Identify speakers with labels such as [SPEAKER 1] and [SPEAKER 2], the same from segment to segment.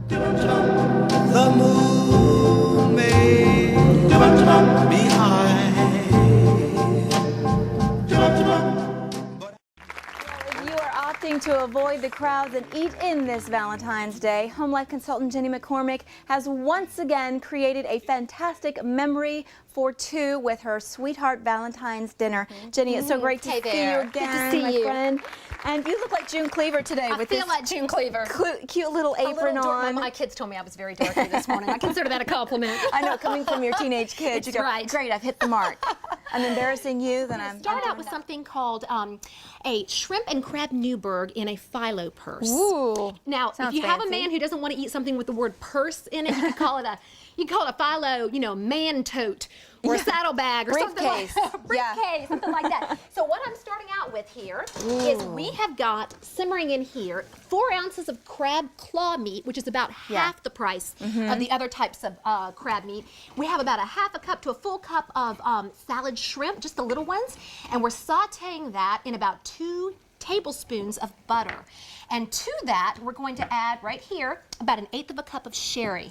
[SPEAKER 1] The moon may be high.
[SPEAKER 2] If you are opting to avoid the crowds and eat in this Valentine's Day, home life consultant Ginny McCormack has once again created a fantastic memory for two with her Sweetheart Valentine's Dinner. Ginny, it's so great to see you again, my friend. And you look like June Cleaver today with this
[SPEAKER 3] like June Cleaver.
[SPEAKER 2] Cute little apron on.
[SPEAKER 3] My kids told me I was very dorky this morning. I consider that a compliment.
[SPEAKER 2] I know, coming from your teenage kids, you go,
[SPEAKER 3] right.
[SPEAKER 2] Great, I've hit the mark. I'm embarrassing you, then I'm
[SPEAKER 3] Start out with something called a shrimp and crab Newburg in a Phyllo purse.
[SPEAKER 2] Ooh,
[SPEAKER 3] now, if you have a man who doesn't want to eat something with the word purse in it, you can call it a Phyllo, you know, man tote or a saddlebag or something like that. Briefcase, something like that. So what I'm starting out with here is we have got simmering in here 4 ounces of crab claw meat, which is about half the price of the other types of crab meat. We have about a half a cup to a full cup of salad shrimp, just the little ones, and we're sauteing that in about 2 tablespoons of butter. And to that, we're going to add right here about 1/8 of a cup of sherry.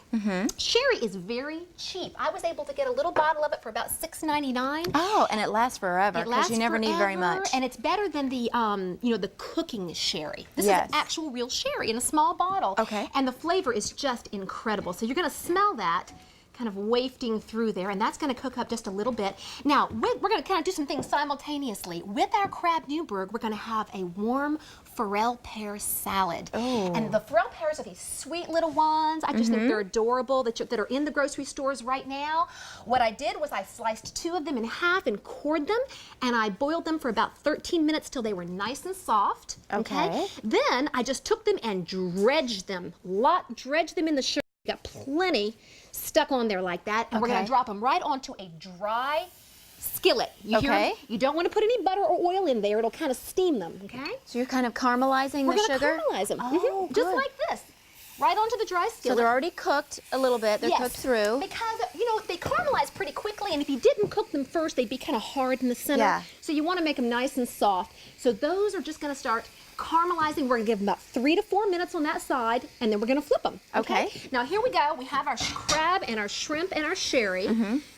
[SPEAKER 3] Sherry is very cheap. I was able to get a little bottle of it for about $6.99.
[SPEAKER 2] Oh, and it lasts forever because you never need very much.
[SPEAKER 3] And it's better than the, you know, the cooking sherry. This is actual real sherry in a small bottle.
[SPEAKER 2] Okay.
[SPEAKER 3] And the flavor is just incredible. So you're going to smell that kind of wafting through there, and that's going to cook up just a little bit. Now, we're going to kind of do some things simultaneously. With our crab Newburg, we're going to have a warm forel pear salad.
[SPEAKER 2] Oh.
[SPEAKER 3] And the forel pears are these sweet little ones. I just think they're adorable that are in the grocery stores right now. What I did was I sliced 2 of them in half and cored them, and I boiled them for about 13 minutes till they were nice and soft. Okay. Then I just took them and dredged them. Dredged them in the sugar. Got plenty stuck on there like that, and we're going to drop them right onto a dry skillet. You hear me? You don't want to put any butter or oil in there. It'll kind of steam them, okay?
[SPEAKER 2] So you're kind of caramelizing the sugar?
[SPEAKER 3] We're going to caramelize them.
[SPEAKER 2] Oh,
[SPEAKER 3] just like this. Right onto the dry skillet.
[SPEAKER 2] So they're already cooked a little bit. They're cooked through.
[SPEAKER 3] Because, you know, they caramelize pretty quickly, and if you didn't cook them first, they'd be kind of hard in the center.
[SPEAKER 2] Yeah.
[SPEAKER 3] So you want to make them nice and soft. So those are just going to start caramelizing. We're going to give them about 3 to 4 minutes on that side, and then we're going to flip them. Okay. Now here we go. We have our crab and our shrimp and our sherry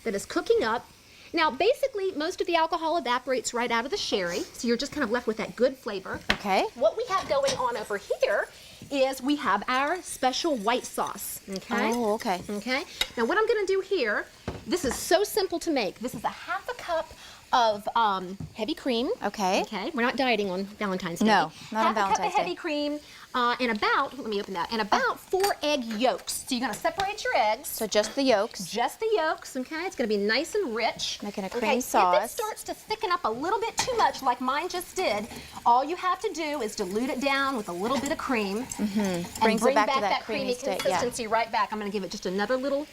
[SPEAKER 3] that is cooking up. Now basically most of the alcohol evaporates right out of the sherry, so you're just kind of left with that good flavor.
[SPEAKER 2] Okay.
[SPEAKER 3] What we have going on over here is we have our special white sauce. Okay.
[SPEAKER 2] Oh, okay.
[SPEAKER 3] Okay. Now what I'm going to do here, this is so simple to make. This is a half a cup of heavy cream.
[SPEAKER 2] Okay.
[SPEAKER 3] Okay. We're not dieting on Valentine's Day.
[SPEAKER 2] No, not on Valentine's Day.
[SPEAKER 3] Half a cup of heavy cream and about, let me open that, and about 4 egg yolks. So you're going to separate your eggs.
[SPEAKER 2] So just the yolks.
[SPEAKER 3] Just the yolks, okay? It's going to be nice and rich.
[SPEAKER 2] Making a creamy sauce.
[SPEAKER 3] If it starts to thicken up a little bit too much, like mine just did, all you have to do is dilute it down with a little bit of cream. And
[SPEAKER 2] Brings
[SPEAKER 3] bring
[SPEAKER 2] it back
[SPEAKER 3] back
[SPEAKER 2] to that
[SPEAKER 3] that
[SPEAKER 2] creamy state,
[SPEAKER 3] consistency right back. I'm going to give it just another little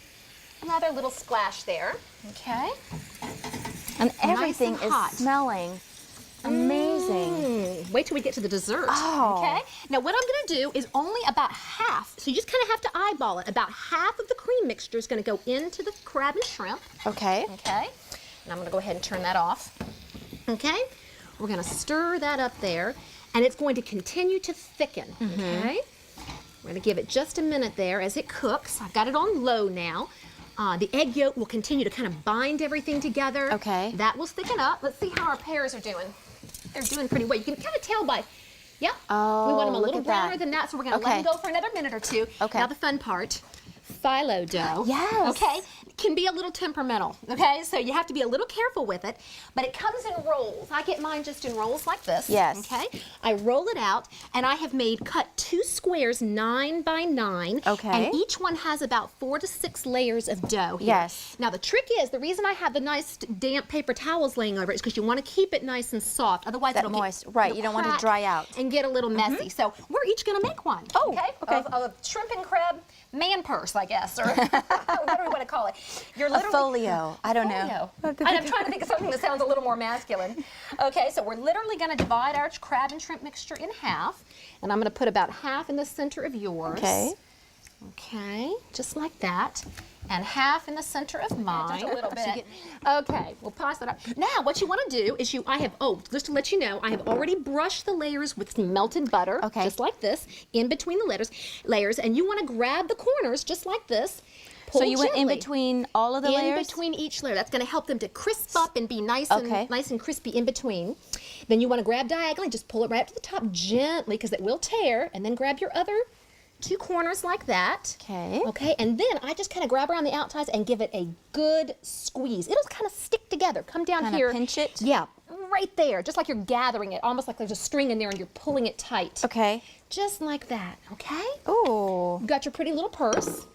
[SPEAKER 3] splash there. Okay.
[SPEAKER 2] And everything
[SPEAKER 3] nice and hot.
[SPEAKER 2] is smelling amazing.
[SPEAKER 3] Wait till we get to the dessert.
[SPEAKER 2] Oh.
[SPEAKER 3] Okay. Now what I'm going to do is only about half. So you just kind of have to eyeball it. About half of the cream mixture is going to go into the crab and shrimp.
[SPEAKER 2] Okay.
[SPEAKER 3] Okay. And I'm going to go ahead and turn that off. Okay. We're going to stir that up there, and it's going to continue to thicken. Okay. We're going to give it just a minute there as it cooks. I've got it on low now. The egg yolk will continue to kind of bind everything together.
[SPEAKER 2] Okay.
[SPEAKER 3] That will thicken up. Let's see how our pears are doing. They're doing pretty well. You can kind of tell by, we want them a little browner than that, so we're going to let them go for another minute or 2.
[SPEAKER 2] Okay.
[SPEAKER 3] Now the fun part. Phyllo dough.
[SPEAKER 2] Yes.
[SPEAKER 3] Okay. Can be a little temperamental. Okay. So you have to be a little careful with it, but it comes in rolls. I get mine just in rolls like this.
[SPEAKER 2] Yes.
[SPEAKER 3] Okay. I roll it out, and I have cut 2 squares 9 by 9.
[SPEAKER 2] Okay.
[SPEAKER 3] And each one has about 4 to 6 layers of dough here.
[SPEAKER 2] Yes.
[SPEAKER 3] Now the trick is, the reason I have the nice damp paper towels laying over it is because you want to keep it nice and soft. Otherwise it'll
[SPEAKER 2] moist. Right. You don't want it to dry out
[SPEAKER 3] and get a little messy. So we're each going to make one.
[SPEAKER 2] Oh, okay.
[SPEAKER 3] Of a shrimp and crab man purse, I guess, or whatever you want to call it. You're literally,
[SPEAKER 2] a folio. I don't know.
[SPEAKER 3] I'm trying to think of something that sounds a little more masculine. Okay, so we're literally going to divide our crab and shrimp mixture in half, and I'm going to put about half in the center of yours.
[SPEAKER 2] Okay.
[SPEAKER 3] Okay, just like that. And half in the center of mine. Just a little bit. Okay, we'll toss that up. Now, what you want to do is just to let you know, I have already brushed the layers with some melted butter, just like this, in between the layers, and you want to grab the corners just like this. Pull
[SPEAKER 2] so you
[SPEAKER 3] gently.
[SPEAKER 2] went in between all of the layers?
[SPEAKER 3] In between each layer. That's going to help them to crisp up and be nice and crispy in between. Then you want to grab diagonally, just pull it right up to the top gently because it will tear, and then grab your other 2 corners like that.
[SPEAKER 2] Okay.
[SPEAKER 3] Okay, and then I just kind of grab around the outsides and give it a good squeeze. It'll kind of stick together. Come down here.
[SPEAKER 2] Kind of pinch it?
[SPEAKER 3] Yeah, right there, just like you're gathering it, almost like there's a string in there and you're pulling it tight.
[SPEAKER 2] Okay.
[SPEAKER 3] Just like that, okay?
[SPEAKER 2] Oh.
[SPEAKER 3] You got your pretty little purse.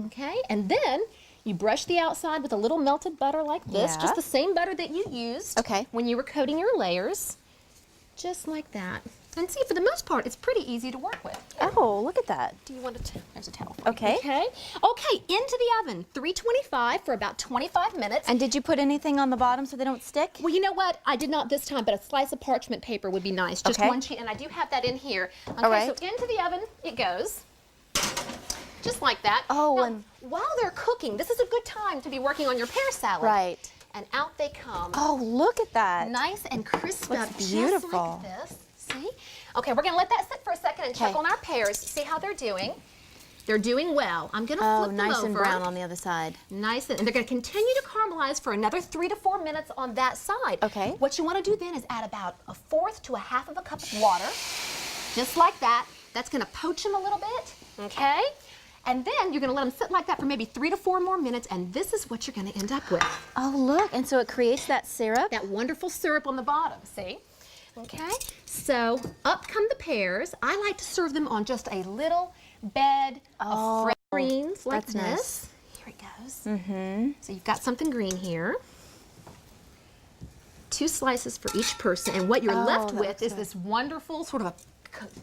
[SPEAKER 3] Okay, and then you brush the outside with a little melted butter like this, just the same butter that you used when you were coating your layers. Just like that. And see, for the most part, it's pretty easy to work with.
[SPEAKER 2] Oh, look at that.
[SPEAKER 3] Do you want to, there's a towel for you.
[SPEAKER 2] Okay.
[SPEAKER 3] Okay, into the oven, 325 for about 25 minutes.
[SPEAKER 2] And did you put anything on the bottom so they don't stick?
[SPEAKER 3] Well, you know what? I did not this time, but a slice of parchment paper would be nice. Just one sheet, and I do have that in here. Okay,
[SPEAKER 2] all right.
[SPEAKER 3] So into the oven it goes. Just like that.
[SPEAKER 2] Oh,
[SPEAKER 3] now,
[SPEAKER 2] and
[SPEAKER 3] while they're cooking, this is a good time to be working on your pear salad.
[SPEAKER 2] Right.
[SPEAKER 3] And out they come.
[SPEAKER 2] Oh, look at that.
[SPEAKER 3] Nice and crisped
[SPEAKER 2] Looks
[SPEAKER 3] up,
[SPEAKER 2] beautiful.
[SPEAKER 3] just like this. See? Okay, we're going to let that sit for a second and check on our pears, see how they're doing. They're doing well. I'm going to flip them over.
[SPEAKER 2] Nice and brown on the other side.
[SPEAKER 3] Nice, and they're going to continue to caramelize for another 3 to 4 minutes on that side.
[SPEAKER 2] Okay.
[SPEAKER 3] What you want to do then is add about 1/4 to 1/2 of a cup of water, just like that. That's going to poach them a little bit, okay? And then you're going to let them sit like that for maybe 3 to 4 more minutes, and this is what you're going to end up with.
[SPEAKER 2] Oh, look, and so it creates that syrup?
[SPEAKER 3] That wonderful syrup on the bottom, see? Okay, so up come the pears. I like to serve them on just a little bed of fresh greens like this.
[SPEAKER 2] Nice.
[SPEAKER 3] Here it goes. Mm-hmm. So you've got something green here. 2 slices for each person, and what you're left with is this wonderful sort of a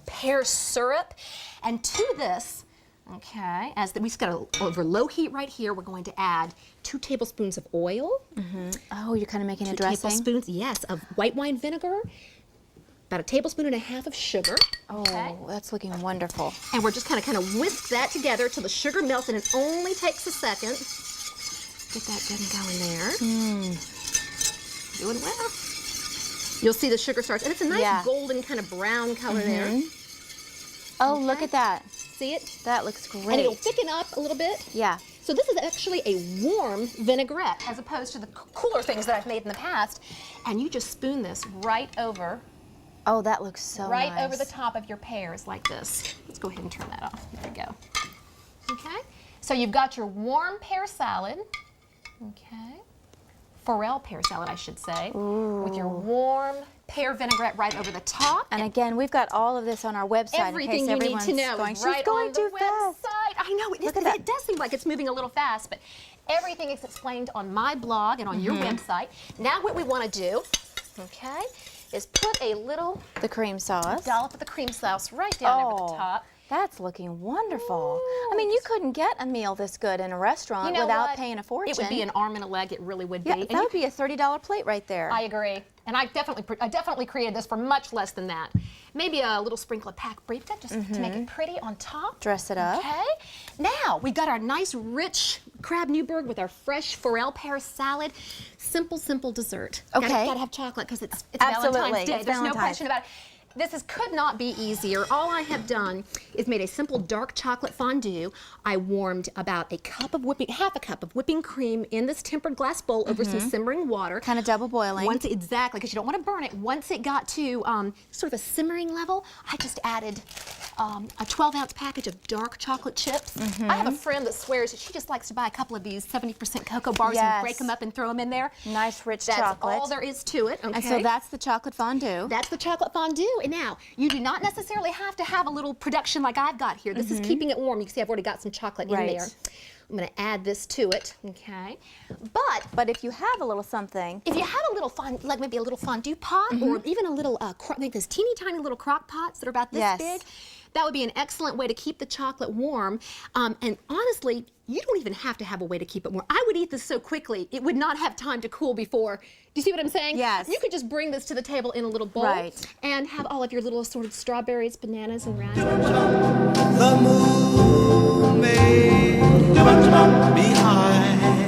[SPEAKER 3] pear syrup. And to this, okay, we just got over low heat right here, we're going to add 2 tablespoons of oil.
[SPEAKER 2] Mm-hmm. Oh, you're kind of making a
[SPEAKER 3] 2
[SPEAKER 2] dressing?
[SPEAKER 3] tablespoons, yes, of white wine vinegar. About 1.5 tablespoons of sugar.
[SPEAKER 2] Oh, that's looking wonderful.
[SPEAKER 3] And we're just kind of whisk that together till the sugar melts, and it only takes a second. Get that good and going there. Doing well. You'll see the sugar starts, and it's a nice golden kind of brown color there.
[SPEAKER 2] Oh, look at that.
[SPEAKER 3] See it?
[SPEAKER 2] That looks great.
[SPEAKER 3] And it'll thicken up a little bit.
[SPEAKER 2] Yeah.
[SPEAKER 3] So this is actually a warm vinaigrette as opposed to the cooler things that I've made in the past. And you just spoon this right over.
[SPEAKER 2] Oh, that looks so nice.
[SPEAKER 3] Right over the top of your pears like this. Let's go ahead and turn that off. There we go. Okay. So you've got your warm pear salad. Okay. Forel pear salad, I should say. Ooh. With your warm pear vinaigrette right over the top.
[SPEAKER 2] And again, we've got all of this on our website.
[SPEAKER 3] Everything you need to know is right on the website. I know, it does seem like it's moving a little fast, but everything is explained on my blog and on your website. Now what we want to do, okay, is put a little
[SPEAKER 2] cream sauce.
[SPEAKER 3] Dollop of the cream sauce right down over the top.
[SPEAKER 2] That's looking wonderful.
[SPEAKER 3] Ooh.
[SPEAKER 2] I mean, you couldn't get a meal this good in a restaurant without paying a fortune.
[SPEAKER 3] It would be an arm and a leg. It really would be.
[SPEAKER 2] Yeah, that would be a $30 plate right there.
[SPEAKER 3] I agree. And I definitely created this for much less than that. Maybe a little sprinkle of paprika just to make it pretty on top.
[SPEAKER 2] Dress it up.
[SPEAKER 3] Okay. Now we got our nice rich crab Newburg with our fresh forel pear salad. Simple, simple dessert.
[SPEAKER 2] Okay.
[SPEAKER 3] Gotta have chocolate because it's Valentine's Day. There's no question about it. This could not be easier. All I have done is made a simple dark chocolate fondue. I warmed about half a cup of whipping cream in this tempered glass bowl over some simmering water.
[SPEAKER 2] Kind of double boiling.
[SPEAKER 3] Exactly, because you don't want to burn it. Once it got to sort of a simmering level, I just added a 12-ounce package of dark chocolate chips. I have a friend that swears that she just likes to buy a couple of these 70% cocoa bars and break them up and throw them in there.
[SPEAKER 2] Nice rich
[SPEAKER 3] chocolate.
[SPEAKER 2] chocolate.
[SPEAKER 3] That's all there is to it. Okay.
[SPEAKER 2] And so that's the chocolate fondue.
[SPEAKER 3] That's the chocolate fondue. And now, you do not necessarily have to have a little production like I've got here. This is keeping it warm. You can see I've already got some chocolate in there. I'm going to add this to it, okay?
[SPEAKER 2] But if you have a little something.
[SPEAKER 3] If you have a little like maybe a little fondue pot or even a little, like those teeny tiny little crock pots that are about this big, that would be an excellent way to keep the chocolate warm. And honestly, you don't even have to have a way to keep it warm. I would eat this so quickly, it would not have time to cool before. Do you see what I'm saying?
[SPEAKER 2] Yes.
[SPEAKER 3] You could just bring this to the table in a little bowl and have all of your little assorted strawberries, bananas, and raspberries.
[SPEAKER 1] The moon may be high.